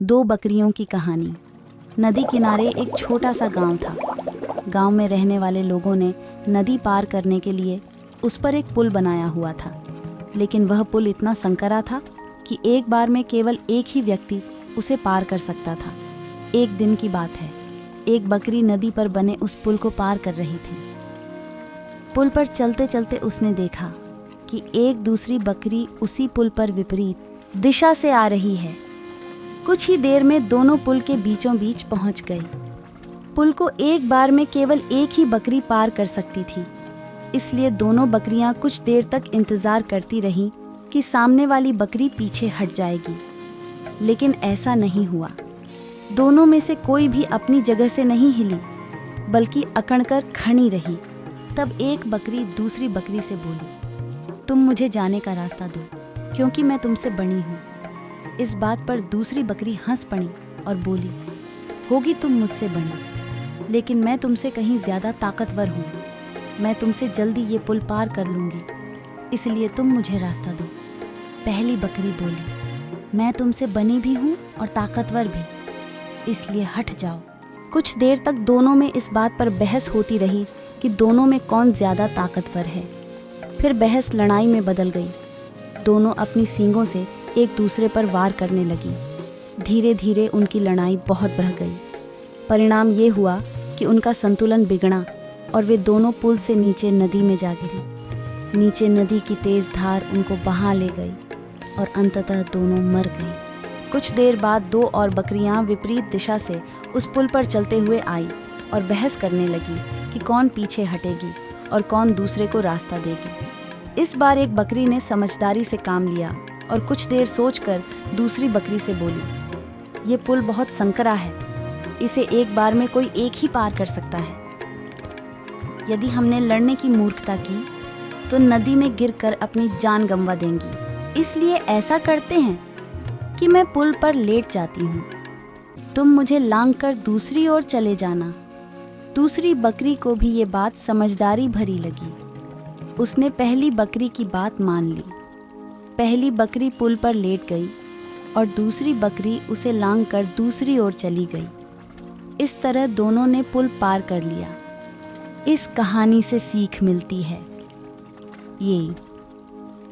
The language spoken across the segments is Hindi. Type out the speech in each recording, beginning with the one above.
दो बकरियों की कहानी। नदी किनारे एक छोटा सा गांव था। गांव में रहने वाले लोगों ने नदी पार करने के लिए उस पर एक पुल बनाया हुआ था, लेकिन वह पुल इतना संकरा था कि एक बार में केवल एक ही व्यक्ति उसे पार कर सकता था। एक दिन की बात है, एक बकरी नदी पर बने उस पुल को पार कर रही थी। पुल पर चलते चलते उसने देखा कि एक दूसरी बकरी उसी पुल पर विपरीत दिशा से आ रही है। कुछ ही देर में दोनों पुल के बीचों बीच पहुंच गई। पुल को एक बार में केवल एक ही बकरी पार कर सकती थी, इसलिए दोनों बकरियां कुछ देर तक इंतजार करती रहीं कि सामने वाली बकरी पीछे हट जाएगी, लेकिन ऐसा नहीं हुआ। दोनों में से कोई भी अपनी जगह से नहीं हिली, बल्कि अकड़कर खड़ी रही। तब एक बकरी दूसरी बकरी से बोली, तुम मुझे जाने का रास्ता दो, क्योंकि मैं तुमसे बड़ी हूँ। इस बात पर दूसरी बकरी हंस पड़ी और बोली, होगी तुम मुझसे बड़ी, लेकिन मैं तुमसे कहीं ज़्यादा ताकतवर हूँ। मैं तुमसे जल्दी ये पुल पार कर लूँगी, इसलिए तुम मुझे रास्ता दो। पहली बकरी बोली, मैं तुमसे बनी भी हूँ और ताकतवर भी, इसलिए हट जाओ। कुछ देर तक दोनों में इस बात पर बहस होती रही कि दोनों में कौन ज़्यादा ताकतवर है। फिर बहस लड़ाई में बदल गई। दोनों अपनी सींगों से एक दूसरे पर वार करने लगी। धीरे धीरे उनकी लड़ाई बहुत बढ़ गई। परिणाम ये हुआ कि उनका संतुलन बिगड़ा और वे दोनों पुल से नीचे नदी में जा गिरी। नीचे नदी की तेज धार उनको बहा ले गई और अंततः दोनों मर गई। कुछ देर बाद दो और बकरियां विपरीत दिशा से उस पुल पर चलते हुए आई और बहस करने लगी कि कौन पीछे हटेगी और कौन दूसरे को रास्ता देगी। इस बार एक बकरी ने समझदारी से काम लिया और कुछ देर सोचकर दूसरी बकरी से बोली, ये पुल बहुत संकरा है, इसे एक बार में कोई एक ही पार कर सकता है। यदि हमने लड़ने की मूर्खता की तो नदी में गिरकर अपनी जान गंवा देंगी। इसलिए ऐसा करते हैं कि मैं पुल पर लेट जाती हूँ, तुम मुझे लांघ कर दूसरी ओर चले जाना। दूसरी बकरी को भी ये बात समझदारी भरी लगी। उसने पहली बकरी की बात मान ली। पहली बकरी पुल पर लेट गई और दूसरी बकरी उसे लांघ कर दूसरी ओर चली गई। इस तरह दोनों ने पुल पार कर लिया। इस कहानी से सीख मिलती है ये,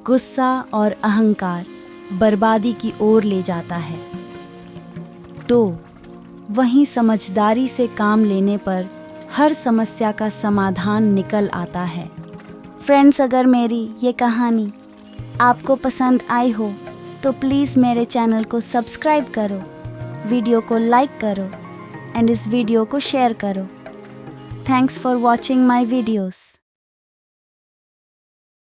गुस्सा और अहंकार बर्बादी की ओर ले जाता है, तो वहीं समझदारी से काम लेने पर हर समस्या का समाधान निकल आता है। फ्रेंड्स, अगर मेरी ये कहानी आपको पसंद आई हो तो प्लीज़ मेरे चैनल को सब्सक्राइब करो, वीडियो को लाइक करो एंड इस वीडियो को शेयर करो। Thanks for watching my videos.